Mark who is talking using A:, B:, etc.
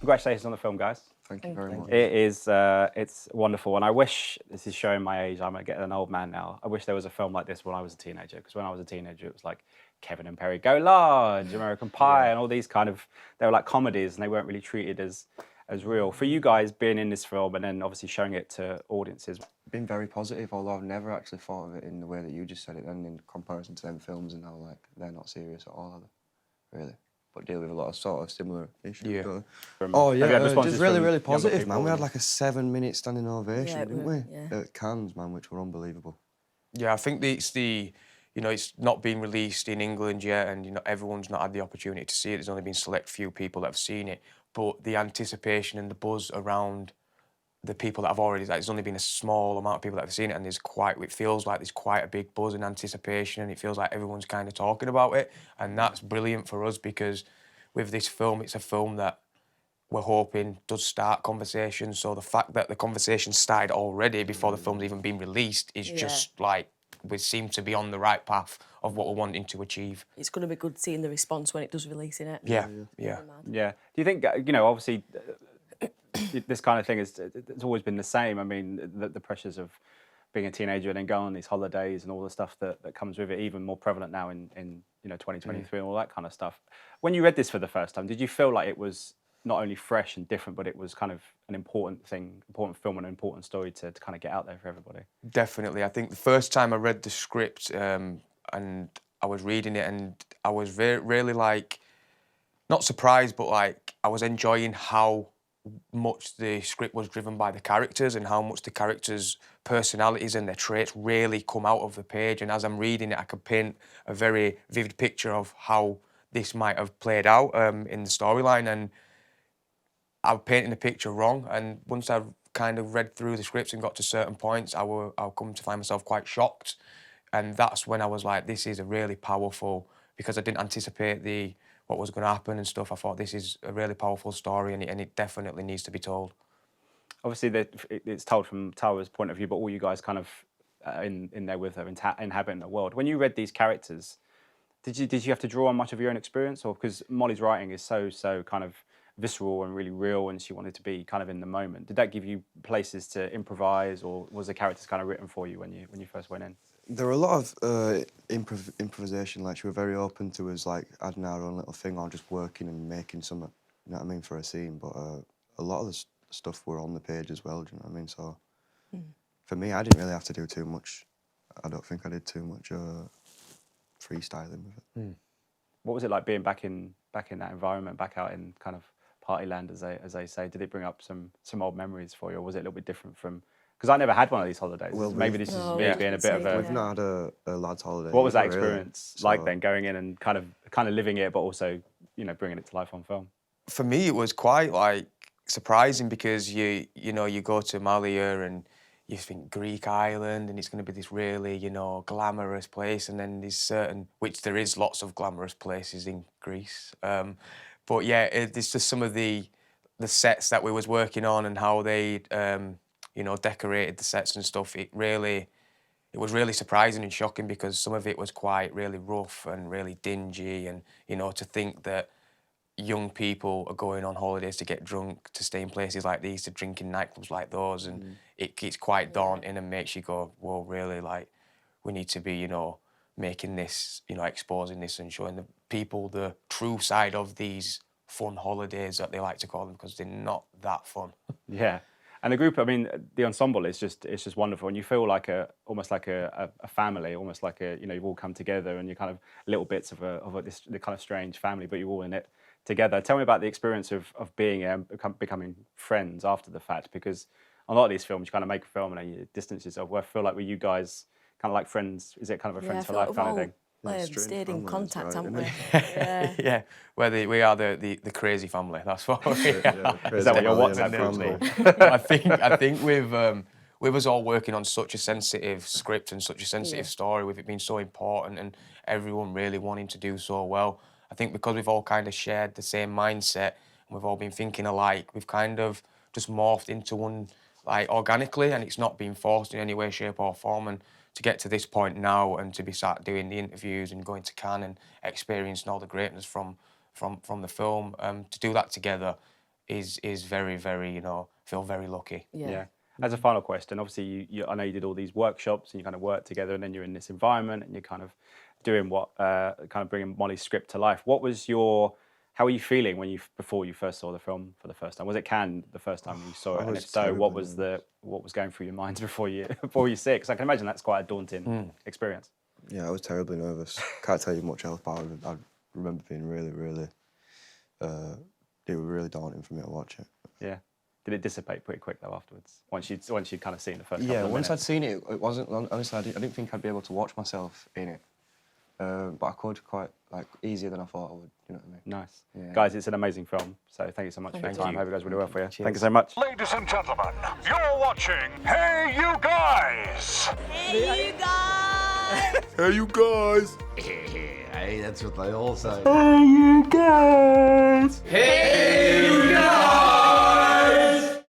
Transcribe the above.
A: Congratulations on the film, guys.
B: Thank you very much.
A: It is, it's wonderful, and I wish, this is showing my age, I'm getting an old man now, I wish there was a film like this when I was a teenager, because when I was a teenager it was like Kevin and Perry Go Large, American Pie, and all these kind of, they were like comedies, and they weren't really treated as real. For you guys being in this film and then obviously showing it to audiences.
B: Been very positive, although I've never actually thought of it in the way that you just said it, and in comparison to them films and how like they're not serious at all, are they? Really. But deal with a lot of sort of similar issues.
C: Yeah.
B: Oh yeah,
A: just
B: really positive, man. We had like a 7-minute standing ovation, didn't we?
D: Yeah.
B: At Cannes, man, which were unbelievable.
C: Yeah, I think it's it's not been released in England yet, and everyone's not had the opportunity to see it. There's only been select few people that have seen it, but the anticipation and the buzz around the people that have already, there's only been a small amount of people that have seen it, and it feels like there's quite a big buzz and anticipation, and it feels like everyone's kind of talking about it, and that's brilliant for us because with this film, it's a film that we're hoping does start conversations. So the fact that the conversation started already before the film's even been released is just like, we seem to be on the right path of what we're wanting to achieve.
D: It's going to be good seeing the response when it does release, innit?
C: Yeah.
A: Do you think, obviously, this kind of thing it's always been the same. I mean, the pressures of being a teenager and then going on these holidays and all the stuff that comes with it, even more prevalent now in 2023 and all that kind of stuff. When you read this for the first time, did you feel like it was not only fresh and different, but it was kind of an important film and an important story to kind of get out there for everybody?
C: Definitely. I think the first time I read the script and I was reading it, and I was really like, not surprised, but like I was enjoying how much the script was driven by the characters and how much the characters' personalities and their traits really come out of the page. And as I'm reading it, I could paint a very vivid picture of how this might have played out in the storyline. And I was painting the picture wrong. And once I kind of read through the scripts and got to certain points, I'll come to find myself quite shocked. And that's when I was like, this is a really powerful, because I didn't anticipate what was going to happen and stuff. I thought this is a really powerful story, and it definitely needs to be told.
A: Obviously, it's told from Tara's point of view, but all you guys kind of in there with her, inhabiting the world. When you read these characters, did you have to draw on much of your own experience, or because Molly's writing is so kind of visceral and really real, and she wanted to be kind of in the moment? Did that give you places to improvise, or was the characters kind of written for you when you first went in?
B: There were a lot of improvisation. Like, she was very open to us, like adding our own little thing or just working and making something. You know what I mean, for a scene. But a lot of the stuff were on the page as well. Do you know what I mean? So for me, I didn't really have to do too much. I don't think I did too much freestyling with it.
A: What was it like being back in that environment, back out in kind of party land, as they say? Did it bring up some old memories for you, or was it a little bit different from? Because I never had one of these holidays. Well, maybe this is me being a bit of a.
B: We've not had a lads' holiday.
A: What was that experience like then, going in and kind of living it, but also bringing it to life on film?
C: For me, it was quite like surprising, because you go to Malia and you think Greek island and it's going to be this really glamorous place, and then there's which there is lots of glamorous places in Greece, but yeah, it's just some of the sets that we was working on and how they decorated the sets and stuff. It was really surprising and shocking, because some of it was quite really rough and really dingy, and to think that young people are going on holidays to get drunk, to stay in places like these, to drink in nightclubs like those, and it's quite daunting and makes you go, well, really, like, we need to be, making this, exposing this and showing the people the true side of these fun holidays that they like to call them, because they're not that fun.
A: Yeah. And the group, I mean, the ensemble is just wonderful, and you feel like almost like a family, almost like you've all come together, and you're kind of little bits of the kind of strange family, but you're all in it together. Tell me about the experience of becoming friends after the fact, because a lot of these films, you kind of make a film and then you distance yourself. I feel like with you guys, kind of like friends, is it kind of a friends for life kind of thing?
D: Stayed in contact, haven't we?
C: Yeah. Well, we are the crazy family. That's what we are.
A: Is that what your WhatsApp family?
C: I think with us all working on such a sensitive script and such a sensitive story, with it being so important and everyone really wanting to do so well, I think because we've all kind of shared the same mindset and we've all been thinking alike, we've kind of just morphed into one, like, organically, and it's not been forced in any way, shape or form. And to get to this point now and to be sat doing the interviews and going to Cannes and experiencing all the greatness from the film, to do that together is very, very, you know, feel very lucky.
D: Yeah.
A: As a final question, obviously, I know you did all these workshops and you kind of work together, and then you're in this environment and you're kind of doing what, kind of bringing Molly's script to life. How were you feeling before you first saw the film for the first time? Was it Cannes the first time you saw it? And if so, what was going through your minds before you see it? Because I can imagine that's quite a daunting experience.
B: Yeah, I was terribly nervous. Can't tell you much else, but I remember being really, really. It was really daunting for me to watch it.
A: Yeah. Did it dissipate pretty quick though afterwards? Once you'd kind of seen the first.
B: Yeah,
A: once
B: once I'd seen it, it wasn't. Honestly, I didn't think I'd be able to watch myself in it. But I could quite easier than I thought I would. You know what I mean?
A: Nice.
B: Yeah.
A: Guys, it's an amazing film. So thank you so much for your time.
C: you.
A: I hope it goes really well for you.
C: Cheers.
A: Thank you so much.
E: Ladies and gentlemen, you're watching Hey You Guys!
D: Hey, you guys!
B: Hey, you guys!
F: Hey, that's what they all say.
E: Hey You Guys!